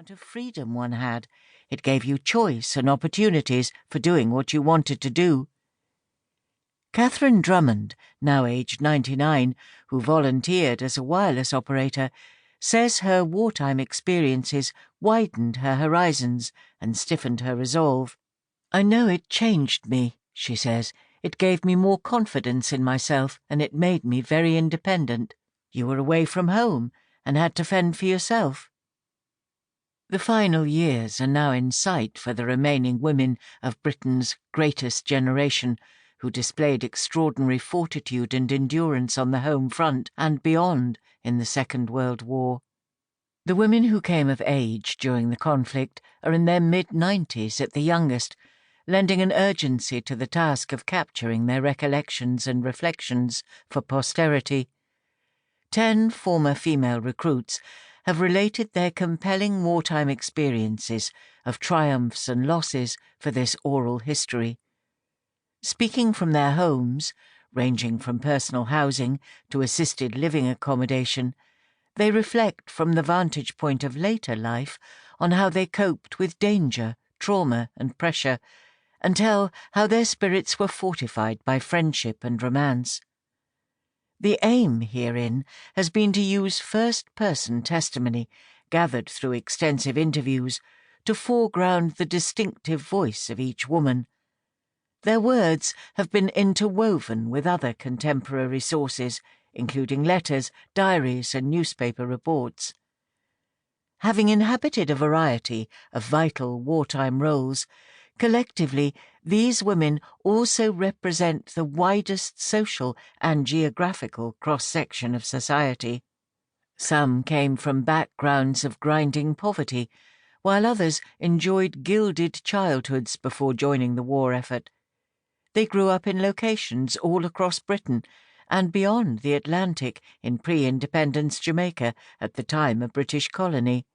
amount of freedom one had. It gave you choice and opportunities for doing what you wanted to do. Catherine Drummond, now aged 99, who volunteered as a wireless operator, says her wartime experiences widened her horizons and stiffened her resolve. "I know it changed me," she says. "It gave me more confidence in myself, and it made me very independent. You were away from home and had to fend for yourself." The final years are now in sight for the remaining women of Britain's greatest generation, who displayed extraordinary fortitude and endurance on the home front and beyond in the Second World War. The women who came of age during the conflict are in their mid-90s at the youngest, lending an urgency to the task of capturing their recollections and reflections for posterity. 10 former female recruits have related their compelling wartime experiences of triumphs and losses for this oral history. Speaking from their homes, ranging from personal housing to assisted living accommodation, they reflect from the vantage point of later life on how they coped with danger, trauma and pressure, and tell how their spirits were fortified by friendship and romance. The aim herein has been to use first-person testimony, gathered through extensive interviews, to foreground the distinctive voice of each woman. Their words have been interwoven with other contemporary sources, including letters, diaries, and newspaper reports. Having inhabited a variety of vital wartime roles, collectively, these women also represent the widest social and geographical cross-section of society. Some came from backgrounds of grinding poverty, while others enjoyed gilded childhoods before joining the war effort. They grew up in locations all across Britain and beyond the Atlantic in pre-independence Jamaica at the time a British colony.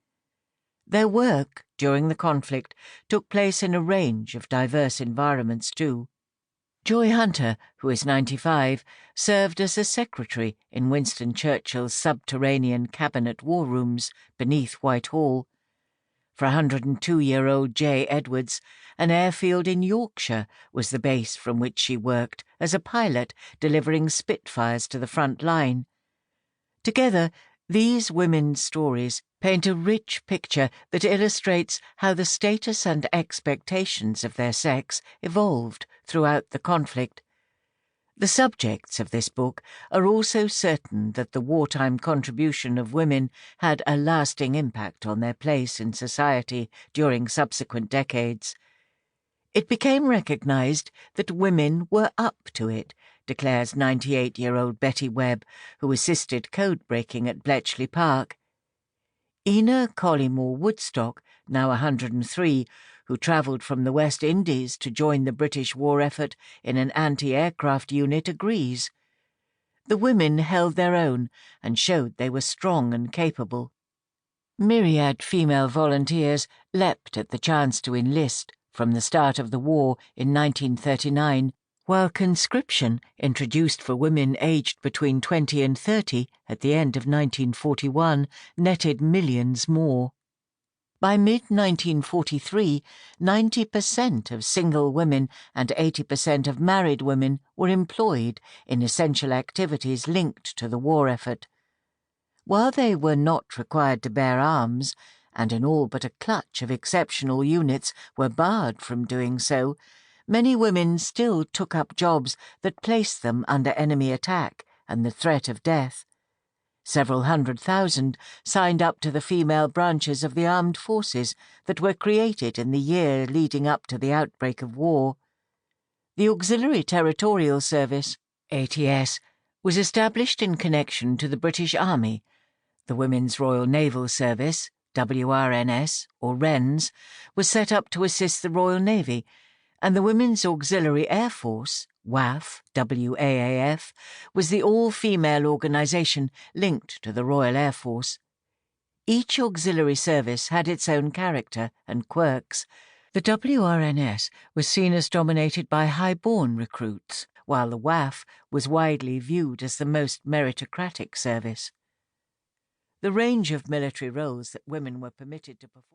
Their work during the conflict took place in a range of diverse environments too. Joy Hunter, who is 95, served as a secretary in Winston Churchill's subterranean cabinet war rooms beneath Whitehall. For 102-year-old J. Edwards, an airfield in Yorkshire was the base from which she worked as a pilot delivering Spitfires to the front line. Together, these women's stories paint a rich picture that illustrates how the status and expectations of their sex evolved throughout the conflict. The subjects of this book are also certain that the wartime contribution of women had a lasting impact on their place in society during subsequent decades. It became recognized that women were up to it, declares 98-year-old Betty Webb, who assisted code-breaking at Bletchley Park. Ina Collymore Woodstock, now 103, who travelled from the West Indies to join the British war effort in an anti-aircraft unit, agrees. The women held their own and showed they were strong and capable. Myriad female volunteers leapt at the chance to enlist from the start of the war in 1939, while conscription, introduced for women aged between 20 and 30 at the end of 1941, netted millions more. By mid-1943, 90% of single women and 80% of married women were employed in essential activities linked to the war effort. While they were not required to bear arms, and in all but a clutch of exceptional units were barred from doing so, many women still took up jobs that placed them under enemy attack and the threat of death. Several 100,000 signed up to the female branches of the armed forces that were created in the year leading up to the outbreak of war. The Auxiliary Territorial Service, ATS, was established in connection to the British Army. The Women's Royal Naval Service, WRNS, or WRENS, was set up to assist the Royal Navy, and the Women's Auxiliary Air Force, WAAF, WAAF, was the all-female organisation linked to the Royal Air Force. Each auxiliary service had its own character and quirks. The WRNS was seen as dominated by high-born recruits, while the WAAF was widely viewed as the most meritocratic service. The range of military roles that women were permitted to perform